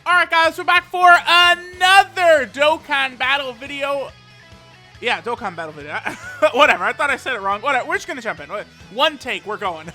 Alright guys, we're back for another Dokkan battle video. Yeah, Dokkan battle video. Whatever, I thought I said it wrong. Whatever, we're just gonna jump in. One take, we're going.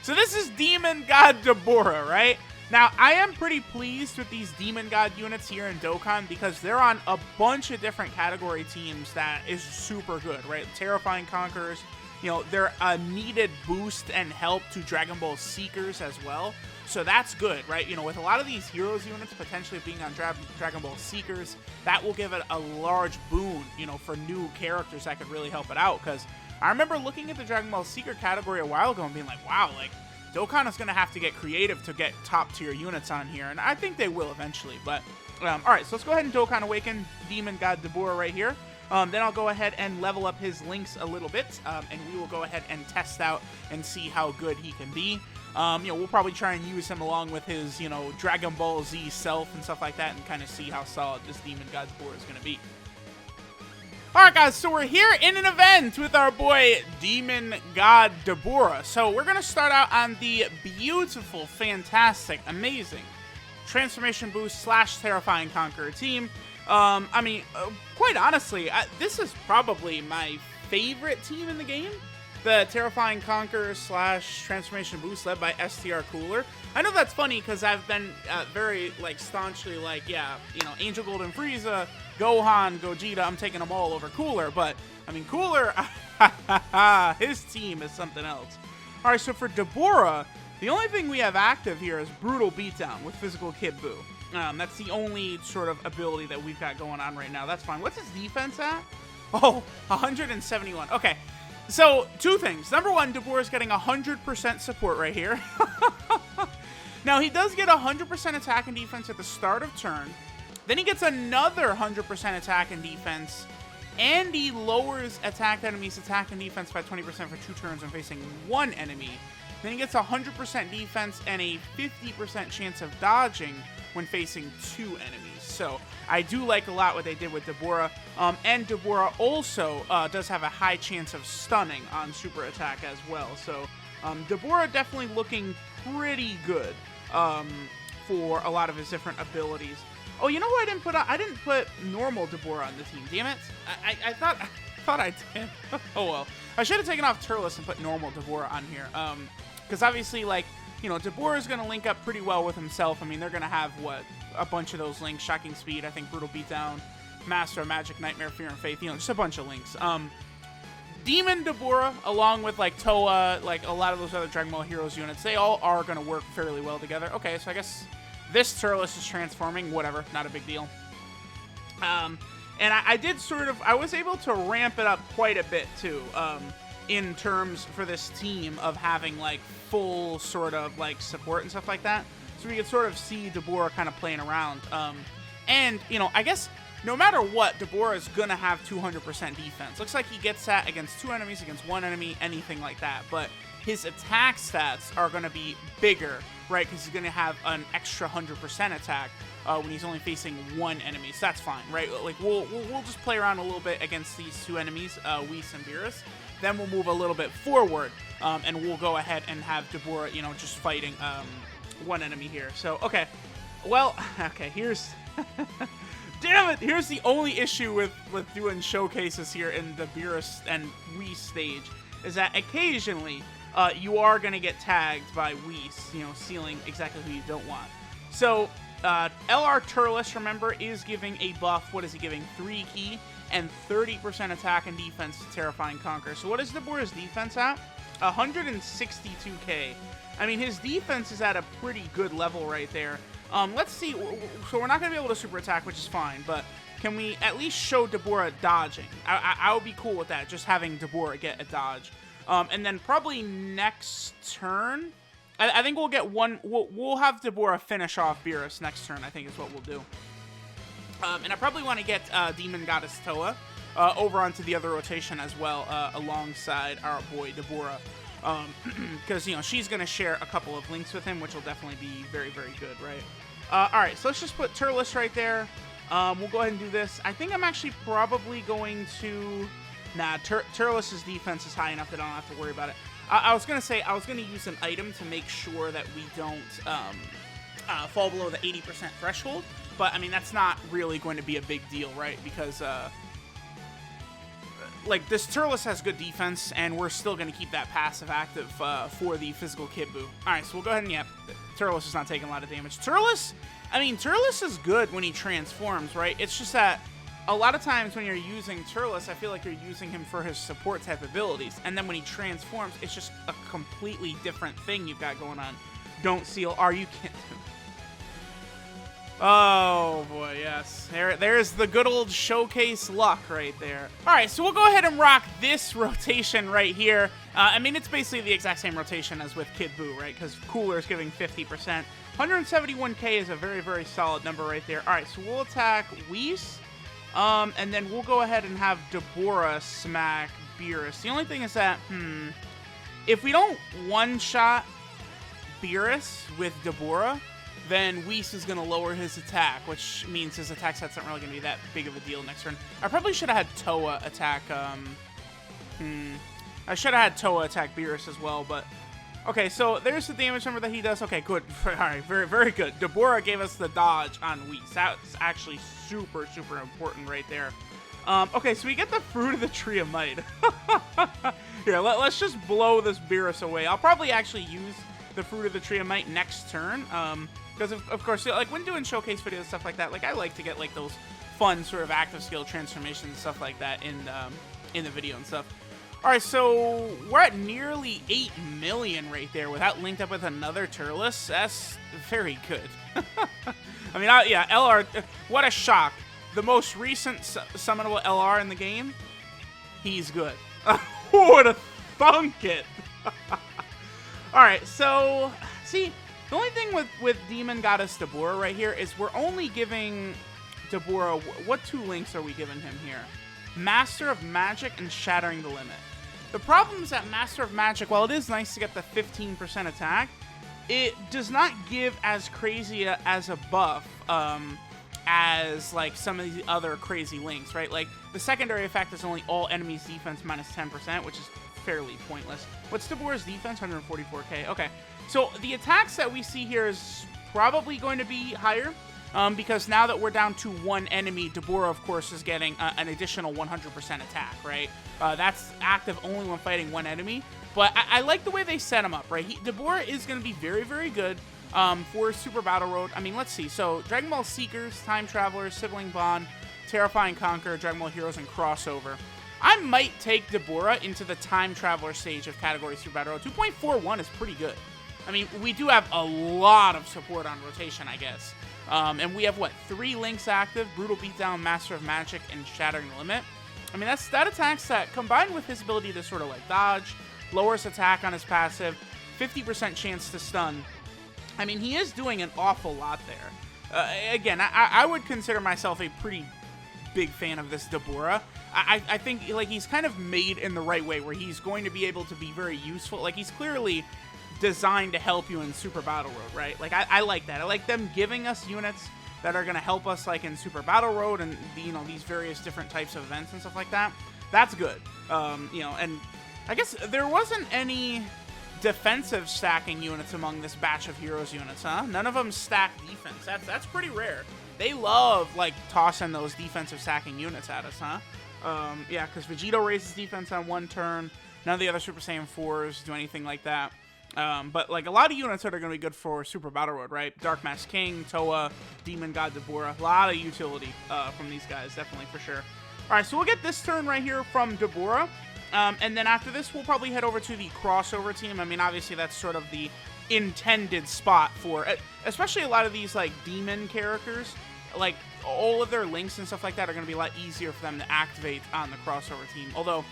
So this is Demon God Dabura, right? Now, I am pretty pleased with these Demon God units here in Dokkan because they're on a bunch of different category teams that is super good, right? Terrifying Conquerors, you know, they're a needed boost and help to Dragon Ball Seekers as well. So that's good, right? You know, with a lot of these Heroes units potentially being on Dragon Ball Seekers, that will give it a large boon, you know, for new characters that could really help it out. Because I remember looking at the Dragon Ball Seeker category a while ago and being like, wow, like, Dokkan is going to have to get creative to get top-tier units on here, and I think they will eventually. But, alright, so let's go ahead and Dokkan Awaken Demon God Dabura right here. Then I'll go ahead and level up his links a little bit, and we will go ahead and test out and see how good he can be. You know, we'll probably try and use him along with his, you know, Dragon Ball Z self and stuff like that, and kind of see how solid this Demon God Dabura is going to be. Alright guys, so we're here in an event with our boy Demon God Dabura. So we're going to start out on the beautiful, fantastic, amazing Transformation Boost / Terrifying Conqueror team. I mean, quite honestly, this is probably my favorite team in the game. The Terrifying Conqueror / Transformation Boost led by STR Cooler. I know that's funny because I've been very, like, staunchly like, yeah, you know, Angel Golden Frieza, Gohan, Gogeta, I'm taking them all over Cooler. But, I mean, Cooler, his team is something else. Alright, so for Dabura, the only thing we have active here is Brutal Beatdown with Physical Kid Buu. That's the only sort of ability that we've got going on right now. That's fine. What's his defense at? Oh, 171. Okay. So, two things. Number one, Dabura's getting 100% support right here. Now, he does get 100% attack and defense at the start of turn. Then he gets another 100% attack and defense. And he lowers attacked enemies' attack and defense by 20% for 2 turns when facing one enemy. Then he gets 100% defense and a 50% chance of dodging when facing 2 enemies. So I do like a lot what they did with Dabura. And Dabura also does have a high chance of stunning on super attack as well. So Dabura definitely looking pretty good for a lot of his different abilities. Oh, you know what I didn't put on? I didn't put normal Dabura on the team. Damn it! I thought I did. Oh well. I should have taken off Turles and put normal Dabura on here. Because obviously, like, you know, Dabura is going to link up pretty well with himself. I mean, they're going to have, what, a bunch of those links. Shocking Speed, I think Brutal Beatdown, Master of Magic, Nightmare, Fear, and Faith. You know, just a bunch of links. Demon Dabura, along with, like, Toa, like, a lot of those other Dragon Ball Heroes units, they all are going to work fairly well together. Okay, so I guess this Turles is transforming. Whatever, not a big deal. And I did sort of, I was able to ramp it up quite a bit, too, in terms for this team of having, like, full sort of, like, support and stuff like that. So we could sort of see Dabura kind of playing around. And, you know, I guess no matter what, Dabura is going to have 200% defense. Looks like he gets that against 2 enemies, against 1 enemy, anything like that. But his attack stats are going to be bigger, right? Because he's going to have an extra 100% attack when he's only facing 1 enemy. So that's fine, right? Like, we'll just play around a little bit against these 2 enemies, Whis and Beerus. Then we'll move a little bit forward, and we'll go ahead and have Dabura, you know, just fighting 1 enemy here. So, okay. Well, okay, here's... Damn it! Here's the only issue with doing showcases here in the Beerus and Whis stage, is that occasionally you are going to get tagged by Whis, you know, sealing exactly who you don't want. So, LR Turles, remember, is giving a buff. What is he giving? 3 key and 30% attack and defense to Terrifying Conqueror. So what is Dabura's defense at? 162k. I mean, his defense is at a pretty good level right there. Let's see. So we're not going to be able to super attack, which is fine, but can we at least show Dabura dodging? I would be cool with that, just having Dabura get a dodge. And then probably next turn, I think we'll get one. We'll have Dabura finish off Beerus next turn, I think is what we'll do. And I probably want to get Demon Goddess Toa over onto the other rotation as well, alongside our boy Dabura. Because, you know, she's going to share a couple of links with him, which will definitely be very, very good, right? Alright, so let's just put Turles right there. We'll go ahead and do this. I think I'm actually probably going to... Nah, Turles' defense is high enough that I don't have to worry about it. I was going to say, I was going to use an item to make sure that we don't fall below the 80% threshold. But, I mean, that's not really going to be a big deal, right? Because, like, this Turles has good defense, and we're still going to keep that passive active for the physical Kid Buu. Alright, so we'll go ahead and, yeah, Turles is not taking a lot of damage. Turles is good when he transforms, right? It's just that a lot of times when you're using Turles, I feel like you're using him for his support type abilities. And then when he transforms, it's just a completely different thing you've got going on. Don't seal. Are you kidding? Oh, boy, yes. There's the good old showcase luck right there. All right, so we'll go ahead and rock this rotation right here. I mean, it's basically the exact same rotation as with Kid Buu, right? Because Cooler is giving 50%. 171k is a very, very solid number right there. All right, so we'll attack Whis. And then we'll go ahead and have Dabura smack Beerus. The only thing is that, if we don't one-shot Beerus with Dabura, then Whis is going to lower his attack, which means his attack set's not really going to be that big of a deal next turn. I probably should have had Toa attack, I should have had Toa attack Beerus as well, but... Okay, so there's the damage number that he does. Okay, good. Alright, very, very good. Dabura gave us the dodge on Whis. That's actually super, super important right there. Okay, so we get the Fruit of the Tree of Might. Here, let's just blow this Beerus away. I'll probably actually use the Fruit of the Tree of Might next turn. Because, of course, like, when doing showcase videos and stuff like that, like, I like to get, like, those fun sort of active skill transformations and stuff like that in the video and stuff. Alright, so we're at nearly 8 million right there without linked up with another Turles. That's very good. I mean, yeah, LR, what a shock. The most recent summonable LR in the game, he's good. Who would have thunk it? Alright, so, see, the only thing with Demon Goddess Dabura right here is we're only giving Dabura, what 2 links are we giving him here? Master of Magic and Shattering the Limit. The problem is that Master of Magic, while it is nice to get the 15% attack, it does not give as crazy as a buff as, like, some of the other crazy links, right? Like, the secondary effect is only all enemies' defense minus 10%, which is fairly pointless. What's Dabura's defense? 144k. Okay. So the attacks that we see here is probably going to be higher, because now that we're down to 1 enemy, Dabura, of course, is getting an additional 100% attack, right? That's active only when fighting 1 enemy, but I like the way they set him up, right? Dabura is going to be very, very good for Super Battle Road. I mean, let's see. So, Dragon Ball Seekers, Time Travelers, Sibling Bond, Terrifying Conqueror, Dragon Ball Heroes, and Crossover. I might take Dabura into the Time Traveler stage of Category Super Battle Road. 2.41 is pretty good. I mean, we do have a lot of support on rotation, I guess. And we have, what, 3 links active, Brutal Beatdown, Master of Magic, and Shattering the Limit. I mean, that attack set, combined with his ability to sort of, like, dodge, lowers attack on his passive, 50% chance to stun. I mean, he is doing an awful lot there. Again, I would consider myself a pretty big fan of this Dabura. I think, like, he's kind of made in the right way, where he's going to be able to be very useful. Like, he's clearly designed to help you in Super Battle Road, right? Like, I like that. I like them giving us units that are going to help us, like, in Super Battle Road and, you know, these various different types of events and stuff like that. That's good. You know, and I guess there wasn't any defensive stacking units among this batch of Heroes units, huh? None of them stack defense. That's pretty rare. They love, like, tossing those defensive stacking units at us, huh? Yeah, because Vegito raises defense on 1 turn. None of the other Super Saiyan 4s do anything like that. But, like, a lot of units that are going to be good for Super Battle Road, right? Dark Mask King, Toa, Demon God Dabura. A lot of utility from these guys, definitely, for sure. All right, so we'll get this turn right here from Dabura. And then after this, we'll probably head over to the crossover team. I mean, obviously, that's sort of the intended spot for, especially a lot of these, like, demon characters. Like, all of their links and stuff like that are going to be a lot easier for them to activate on the crossover team. Although,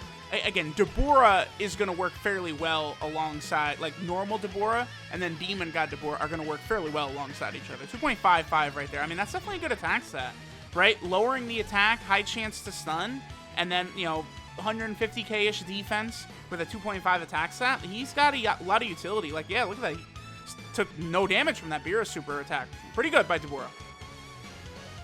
again, Dabura is going to work fairly well alongside, like, normal Dabura and then Demon God Dabura are going to work fairly well alongside each other. 2.55 right there. I mean, that's definitely a good attack set, right? Lowering the attack, high chance to stun, and then, you know, 150k-ish defense with a 2.5 attack set. He's got a lot of utility. Like, yeah, look at that. He took no damage from that Beerus super attack. Pretty good by Dabura.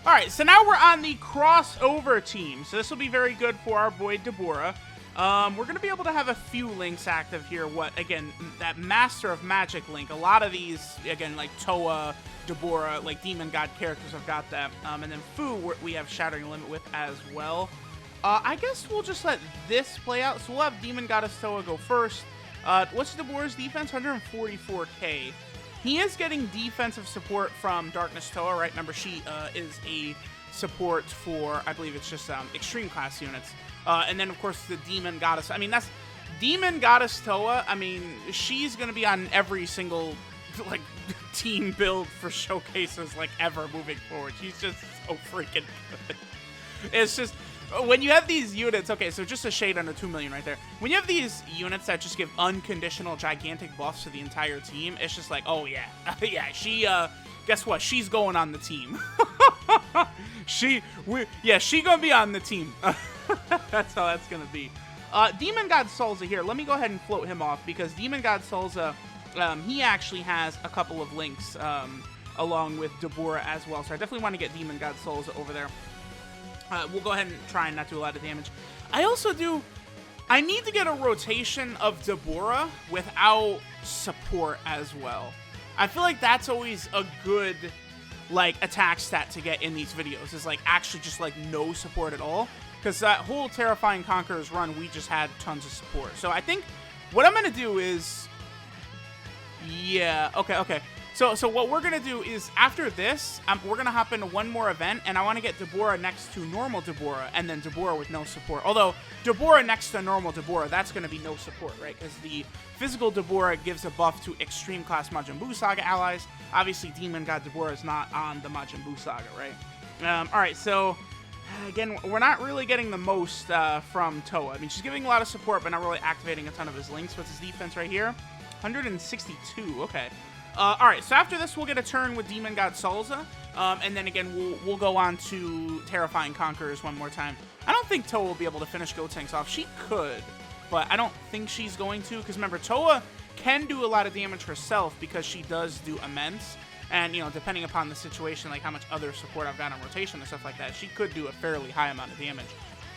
All right, so now we're on the crossover team. So this will be very good for our boy Dabura. We're going to be able to have a few links active here. Again, that Master of Magic link. A lot of these, again, like Toa, Dabura, like Demon God characters have got that. And then Fu, we have Shattering Limit with as well. I guess we'll just let this play out. So we'll have Demon Goddess Toa go first. What's Dabura's defense? 144k. He is getting defensive support from Darkness Toa, right? Remember, she is a support for, I believe it's just extreme class units. And then, of course, the Demon Goddess. I mean, that's Demon Goddess Toa. I mean, she's going to be on every single, like, team build for showcases, like, ever moving forward. She's just so freaking good. It's just, when you have these units, okay, so just a shade under 2 million right there. When you have these units that just give unconditional gigantic buffs to the entire team, it's just like, oh, yeah. Yeah, she, guess what? She's going on the team. She gonna be on the team. That's how that's gonna be. Demon God Salza here. Let me go ahead and float him off because Demon God Salza, he actually has a couple of links along with Dabura as well. So I definitely want to get Demon God Salza over there. We'll go ahead and try and not do a lot of damage. I need to get a rotation of Dabura without support as well. I feel like that's always a good, like, attack stat to get in these videos, is, like, actually just, like, no support at all. Because that whole Terrifying Conquerors run, we just had tons of support. So I think what I'm going to do is... Yeah, okay. So what we're going to do is, after this, we're going to hop into one more event, and I want to get Dabura next to normal Dabura, and then Dabura with no support. Although, Dabura next to normal Dabura, that's going to be no support, right? Because the physical Dabura gives a buff to extreme class Majin Buu Saga allies. Obviously, Demon God Dabura is not on the Majin Buu Saga, right? Alright, so... Again, we're not really getting the most from Toa. I mean, she's giving a lot of support, but not really activating a ton of his links. What's his defense right here? 162. Okay. Alright, so after this, we'll get a turn with Demon God Salza. And then again, we'll go on to Terrifying Conquerors one more time. I don't think Toa will be able to finish Gotenks off. She could, but I don't think she's going to. Because remember, Toa can do a lot of damage herself because she does do immense. And, you know, depending upon the situation, like how much other support I've got on rotation and stuff like that, she could do a fairly high amount of damage.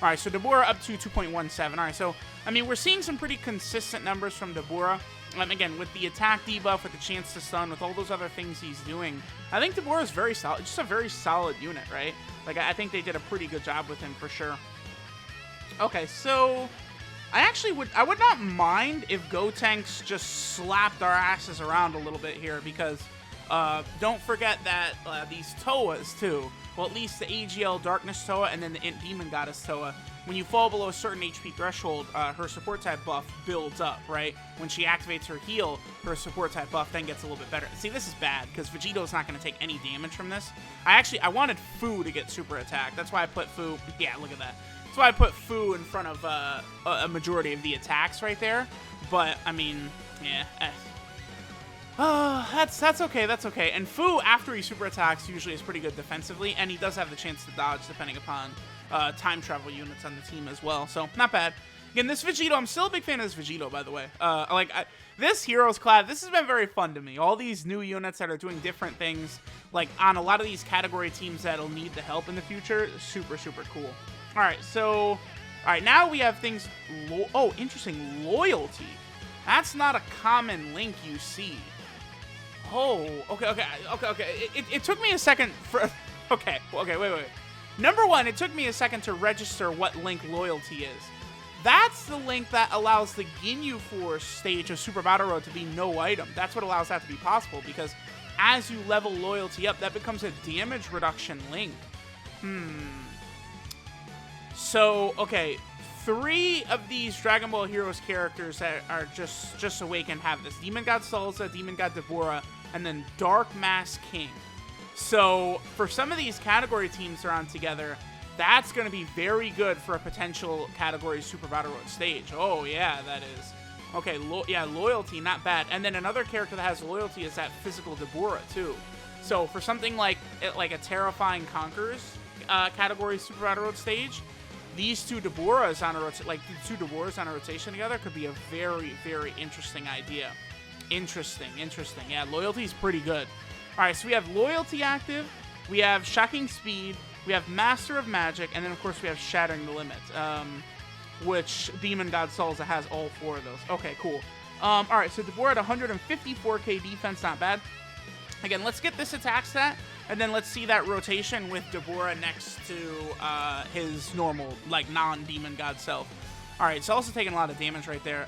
All right, so Dabura up to 2.17. All right, so, I mean, we're seeing some pretty consistent numbers from Dabura. Again, with the attack debuff, with the chance to stun, with all those other things he's doing, I think Dabura is very solid, just a very solid unit, right? Like, I think they did a pretty good job with him for sure. Okay, so... I would not mind if Gotenks just slapped our asses around a little bit here because... don't forget that these Toas, too, well, at least the AGL Darkness Toa and then the Demon Goddess Toa, when you fall below a certain HP threshold, her support type buff builds up, right? When she activates her heal, her support type buff then gets a little bit better. See, this is bad, because Vegito's not going to take any damage from this. I wanted Fu to get super attack. That's why I put Fu... Yeah, look at that. That's why I put Fu in front of a majority of the attacks right there. But, I mean, yeah... that's okay. And Fu, after he super attacks, usually is pretty good defensively, and he does have the chance to dodge depending upon time travel units on the team as well. So, not bad. Again, this Vegito, I'm still a big fan of this Vegito, by the way. This Heroes class, this has been very fun to me. All these new units that are doing different things, like on a lot of these category teams that'll need the help in the future, super, super cool. Alright, so, alright, now we have things, oh, interesting, Loyalty. That's not a common link you see. Oh, okay. It took me a second for... Okay, wait. Number one, it took me a second to register what link Loyalty is. That's the link that allows the Ginyu Force stage of Super Battle Road to be no item. That's what allows that to be possible, because as you level Loyalty up, that becomes a damage reduction link. So, okay, 3 of these Dragon Ball Heroes characters that are just awakened have this. Demon God Salza, Demon God Dabura, and then Dark Mask King. So, for some of these category teams that are on together, that's going to be very good for a potential category Super Battle Road stage. Oh, yeah, that is. Okay, Loyalty, not bad. And then another character that has Loyalty is that physical Dabura, too. So, for something like a Terrifying Conquerors category Super Battle Road stage, these two Daburas on a rotation together could be a very, very interesting idea. Interesting. Yeah, Loyalty is pretty good. All right, so we have Loyalty active, we have Shocking Speed, we have Master of Magic, and then, of course, we have Shattering the Limit. which Demon God Salsa has all 4 of those. Okay, cool. All right, so Dabura at 154k defense, not bad. Again, let's get this attack stat, and then let's see that rotation with Dabura next to his normal, like, non-Demon God self. All right, Salsa taking a lot of damage right there.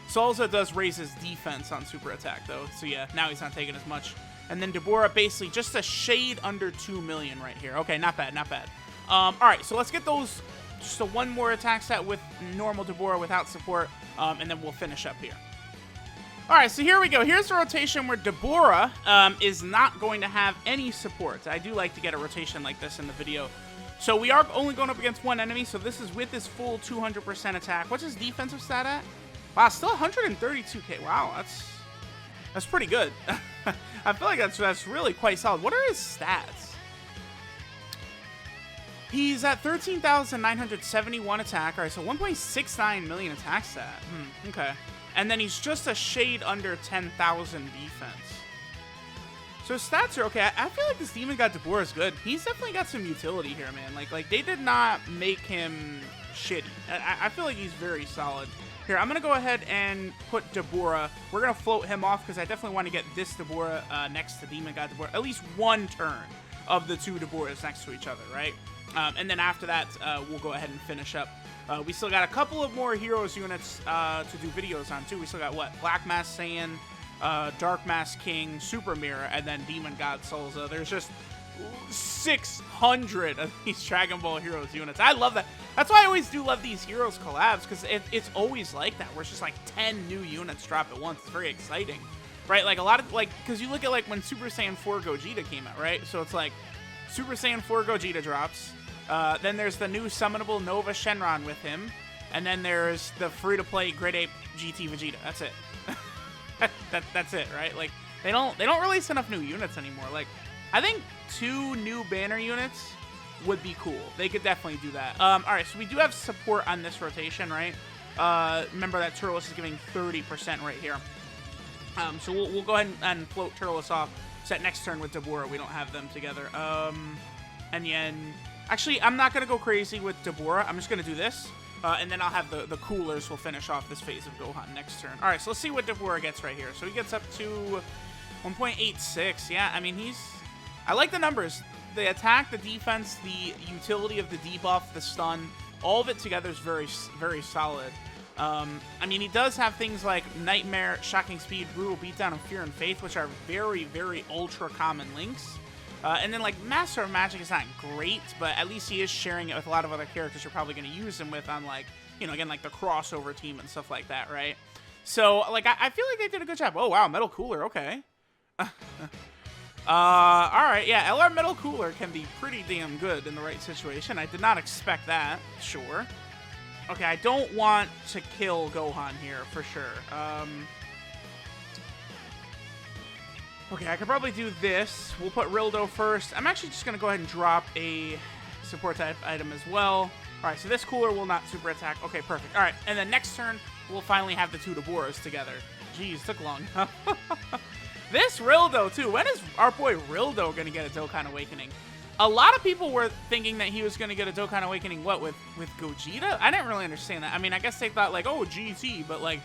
Salsa does raise his defense on super attack, though, so yeah, now he's not taking as much. And then Dabura basically just a shade under 2 million right here. Okay, not bad, not bad. All right, so let's get those, just a 1 more attack stat with normal Dabura without support, and then we'll finish up here. All right, so here we go. Here's the rotation where Dabura is not going to have any support. I do like to get a rotation like this in the video. So we are only going up against 1 enemy, so this is with his full 200% attack. What's his defensive stat at? Wow, still 132k. Wow, that's pretty good. I feel like that's really quite solid. What are his stats? He's at 13,971 attack. All right, so 1.69 million attack stat. Okay. And then he's just a shade under 10,000 defense. So his stats are okay. I feel like this Demon God Dabura is good. He's definitely got some utility here, man. Like they did not make him shitty. I feel like he's very solid. Here, I'm going to go ahead and put Dabura. We're going to float him off because I definitely want to get this Dabura next to Demon God Dabura. At least 1 turn of the 2 Daburas next to each other, right? And then after that, we'll go ahead and finish up. We still got a couple of more Heroes units to do videos on, too. We still got, what? Black Mask Saiyan, Dark Mask King, Super Mirror, and then Demon God Salsa. There's just 600 of these Dragon Ball Heroes units. I love that. That's why I always do love these Heroes collabs, because it's always like that, where it's just like 10 new units drop at once. It's very exciting, right? Like a lot of, like, because you look at like when Super Saiyan 4 Gogeta came out, right? So it's like Super Saiyan 4 Gogeta drops. Then there's the new summonable Nova Shenron with him. And then there's the free-to-play Grid Ape GT Vegeta. That's it. That's it, right? Like, they don't release enough new units anymore. Like, I think 2 new banner units would be cool. They could definitely do that. All right, so we do have support on this rotation, right? Remember that Turles is giving 30% right here. So we'll go ahead and float Turles off. Set next turn with Dabura. We don't have them together. And then... Actually, I'm not going to go crazy with Dabura. I'm just going to do this. And then I'll have the coolers will finish off this phase of Gohan next turn. All right, so let's see what Dabura gets right here. So he gets up to 1.86. Yeah, I mean, I like the numbers. The attack, the defense, the utility of the debuff, the stun, all of it together is very, very solid. I mean, he does have things like Nightmare, Shocking Speed, Brutal Beatdown, and Fear and Faith, which are very, very ultra common links. And then, like, Master of Magic is not great, but at least he is sharing it with a lot of other characters you're probably going to use him with on, like, you know, again, like the crossover team and stuff like that, right? So, like, I feel like they did a good job. Oh, wow, Metal Cooler, okay. Alright, yeah, LR Metal Cooler can be pretty damn good in the right situation. I did not expect that, sure. Okay, I don't want to kill Gohan here, for sure. Okay, I could probably do this. We'll put Rildo first. I'm actually just going to go ahead and drop a support type item as well. All right, so this cooler will not super attack. Okay, perfect. All right, and then next turn, we'll finally have the 2 Daburas together. Jeez, took long. This Rildo, too. When is our boy Rildo going to get a Dokkan Awakening? A lot of people were thinking that he was going to get a Dokkan Awakening, what, with Gogeta? I didn't really understand that. I mean, I guess they thought, like, oh, GT, but, like...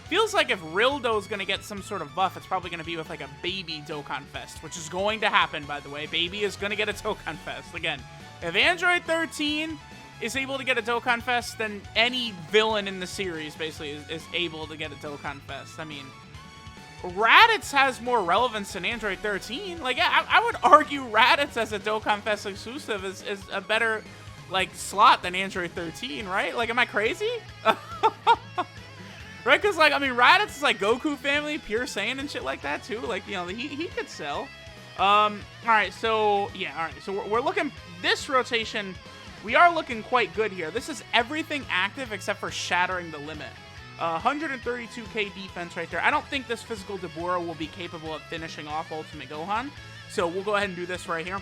Feels like if Rildo's going to get some sort of buff, it's probably going to be with, like, a baby Dokkan Fest, which is going to happen, by the way. Baby is going to get a Dokkan Fest. Again, if Android 13 is able to get a Dokkan Fest, then any villain in the series, basically, is able to get a Dokkan Fest. I mean, Raditz has more relevance than Android 13. Like, yeah, I would argue Raditz as a Dokkan Fest exclusive is a better, like, slot than Android 13, right? Like, am I crazy? Right, because, like, I mean, Raditz is, like, Goku family, Pure Saiyan and shit like that, too. Like, you know, he could sell. All right, so, yeah, all right. So, we're looking, this rotation, we are looking quite good here. This is everything active except for shattering the limit. 132k defense right there. I don't think this physical Dabura will be capable of finishing off Ultimate Gohan. So, we'll go ahead and do this right here. All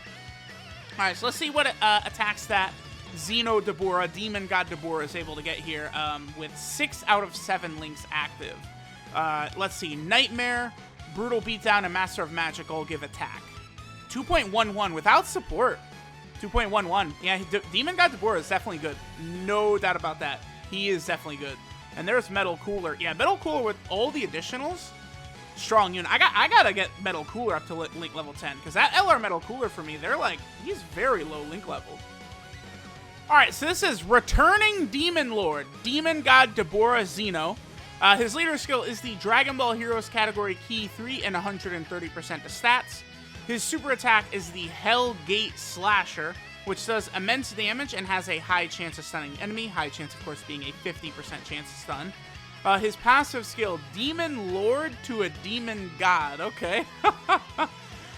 right, so let's see what attack stat Xeno Dabura, Demon God Dabura is able to get here with 6 out of 7 links active. Let's see. Nightmare, Brutal Beatdown, and Master of Magic all give attack. 2.11 without support. 2.11. Yeah, Demon God Dabura is definitely good. No doubt about that. He is definitely good. And there's Metal Cooler. Yeah, Metal Cooler with all the additionals, strong unit. I gotta get Metal Cooler up to Link level 10, because that LR Metal Cooler for me, they're like, he's very low Link level. Alright, so this is returning Demon Lord, Demon God Dabura Xeno. His leader skill is the Dragon Ball Heroes category key 3 and 130% to stats. His super attack is the Hell Gate Slasher, which does immense damage and has a high chance of stunning the enemy. High chance, of course, being a 50% chance to stun. His passive skill, Demon Lord to a Demon God. Okay.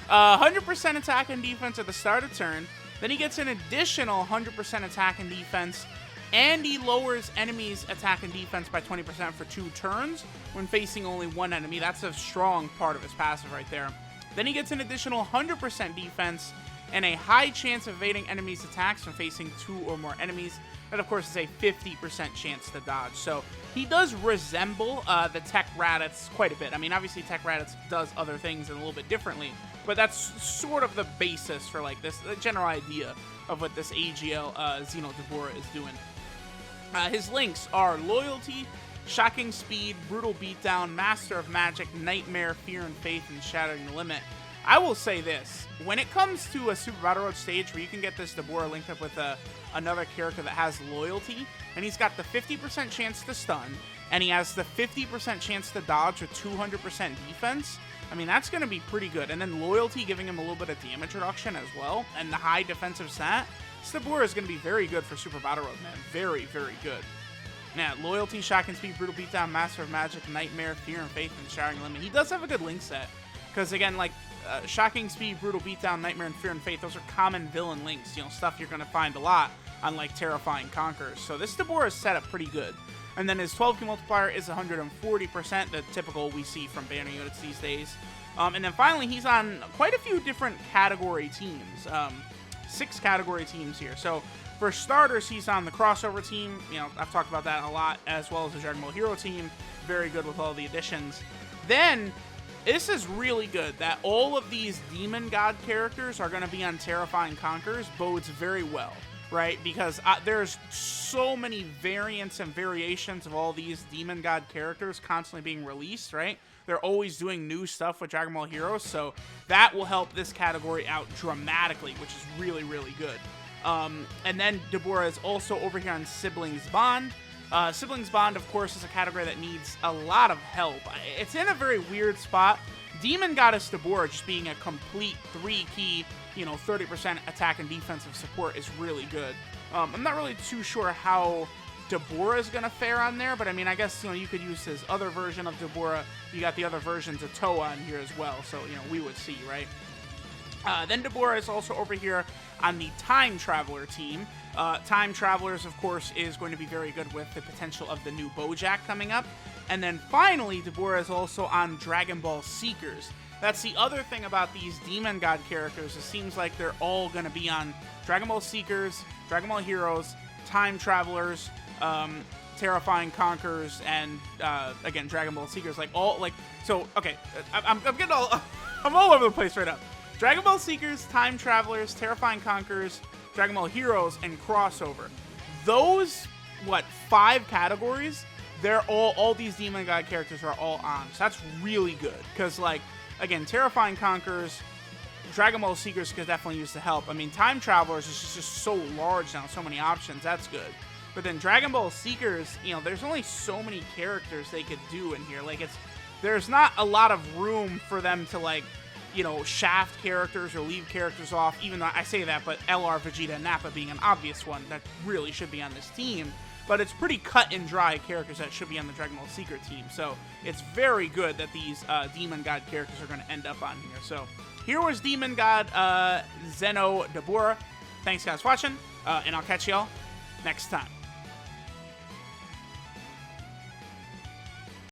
100% attack and defense at the start of turn. Then he gets an additional 100% attack and defense, and he lowers enemies' attack and defense by 20% for 2 turns when facing only one enemy. That's a strong part of his passive right there. Then he gets an additional 100% defense and a high chance of evading enemies' attacks when facing 2 or more enemies. That, of course, is a 50% chance to dodge. So he does resemble the Tech Raditz quite a bit. I mean, obviously, Tech Raditz does other things a little bit differently, but that's sort of the basis for, like, this the general idea of what this AGL Xeno Dabura is doing. His links are Loyalty, Shocking Speed, Brutal Beatdown, Master of Magic, Nightmare, Fear and Faith, and Shattering the Limit. I will say this, when it comes to a Super Battle Road stage where you can get this Dabura linked up with another character that has Loyalty, and he's got the 50% chance to stun, and he has the 50% chance to dodge with 200% defense, I mean, that's going to be pretty good. And then Loyalty giving him a little bit of damage reduction as well, and the high defensive stat, this Dabura is going to be very good for Super Battle Road, man. Very, very good. Now, Loyalty, Shocking Speed, Brutal Beatdown, Master of Magic, Nightmare, Fear and Faith, and Shattering the Limit. He does have a good link set, because again, like, Shocking Speed, Brutal Beatdown, Nightmare, and Fear and Faith, those are common villain links, you know, stuff you're going to find a lot on, like, Terrifying Conquerors. So this Dabura is set up pretty good. And then his 12 key multiplier is 140%, the typical we see from banner units these days. And then finally, he's on quite a few different category teams. 6 category teams here. So for starters, he's on the crossover team. You know, I've talked about that a lot, as well as the Dragon Ball Hero team. Very good with all the additions. Then, this is really good that all of these Demon God characters are going to be on Terrifying Conquerors. Bodes very well, right? Because there's so many variants and variations of all these Demon God characters constantly being released, right? They're always doing new stuff with Dragon Ball Heroes, so that will help this category out dramatically, which is really, really good. And then Dabura is also over here on Siblings Bond. Siblings Bond, of course, is a category that needs a lot of help. It's in a very weird spot. Demon Goddess Dabura just being a complete 3-key, you know, 30% attack and defensive support is really good. I'm not really too sure how Dabura is going to fare on there, but I mean, I guess, you know, you could use his other version of Dabura. You got the other versions of Toa in here as well, so, you know, we would see, right? Then Dabura is also over here on the Time Traveler team. Time Travelers, of course, is going to be very good with the potential of the new Bojack coming up. And then finally, Dabura is also on Dragon Ball Seekers. That's the other thing about these Demon God characters. It seems like they're all going to be on Dragon Ball Seekers, Dragon Ball Heroes, Time Travelers, Terrifying Conquerors, and again, Dragon Ball Seekers. Like, all, like, so, okay, I'm getting all, I'm all over the place right now. Dragon Ball Seekers, Time Travelers, Terrifying Conquerors, Dragon Ball Heroes, and Crossover. Those, 5 categories, they're all these Demon God characters are all on. So that's really good. Because, like, again, Terrifying Conquerors, Dragon Ball Seekers could definitely use the help. I mean, Time Travelers is just so large now, so many options. That's good. But then Dragon Ball Seekers, you know, there's only so many characters they could do in here. Like, there's not a lot of room for them to, like, you know, shaft characters or leave characters off, even though I say that, but LR, Vegeta, and Nappa being an obvious one that really should be on this team. But it's pretty cut and dry characters that should be on the Dragon Ball Seeker team. So it's very good that these Demon God characters are going to end up on here. So here was Demon God Xeno Dabura. Thanks, guys, for watching, and I'll catch y'all next time.